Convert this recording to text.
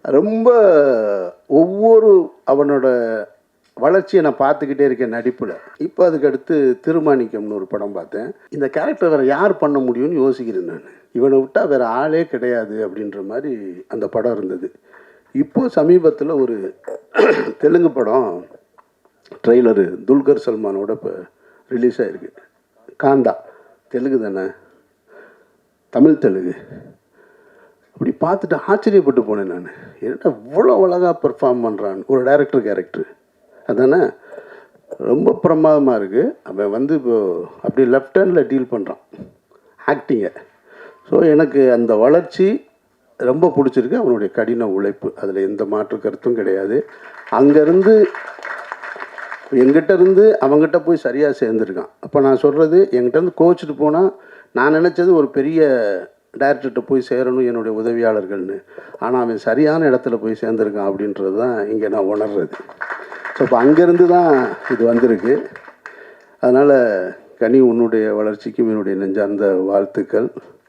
ரொம்ப ஒவ்வொரு அவனோட வளர்ச்சியை நான் பார்த்துக்கிட்டே இருக்கேன் நடிப்பில். இப்போ அதுக்கு அடுத்து திருமாணிக்கம்னு ஒரு படம் பார்த்தேன். இந்த கேரக்டர் வேறு யார் பண்ண முடியும்னு யோசிக்கிறேன் நான். இவனை விட்டால் வேறு ஆளே கிடையாது அப்படின்ற மாதிரி அந்த படம் இருந்தது. இப்போ சமீபத்தில் ஒரு தெலுங்கு படம் ட்ரெய்லரு துல்கர் சல்மானோட இப்போ ரிலீஸ் ஆகிருக்கு. காந்தா. தெலுங்கு தானே, தமிழ் தெலுங்கு. அப்படி பார்த்துட்டு ஆச்சரியப்பட்டு போனேன் நான். என்ன இவ்வளோ அழகாக பெர்ஃபார்ம் பண்ணுறான் ஒரு கேரக்டர் அதானே, ரொம்ப பிரமாதமாக இருக்குது. அவன் வந்து இப்போது அப்படி லெஃப்ட் ஹேண்டில் டீல் பண்ணுறான் ஆக்டிங்கை. ஸோ எனக்கு அந்த வளர்ச்சி ரொம்ப பிடிச்சிருக்கு. அவனுடைய கடின உழைப்பு, அதில் எந்த மாற்று கருத்தும் கிடையாது. அங்கேருந்து எங்கிட்ட இருந்து அவங்ககிட்ட போய் சரியாக சேர்ந்துருக்கான். அப்போ நான் சொல்கிறது, என்கிட்டருந்து கோச்சிட்டு போனால் நான் நினச்சது ஒரு பெரிய டைரக்டர்கிட்ட போய் சேரணும் என்னுடைய உதவியாளர்கள்னு. ஆனால் அவன் சரியான இடத்துல போய் சேர்ந்துருக்கான் அப்படின்றது தான் இங்கே நான் உணர்றது. ஸோ இப்போ அங்கேருந்து தான் இது வந்திருக்கு. அதனால் கனி, உன்னுடைய வளர்ச்சிக்கும் என்னுடைய நெஞ்சார்ந்த வாழ்த்துக்கள்.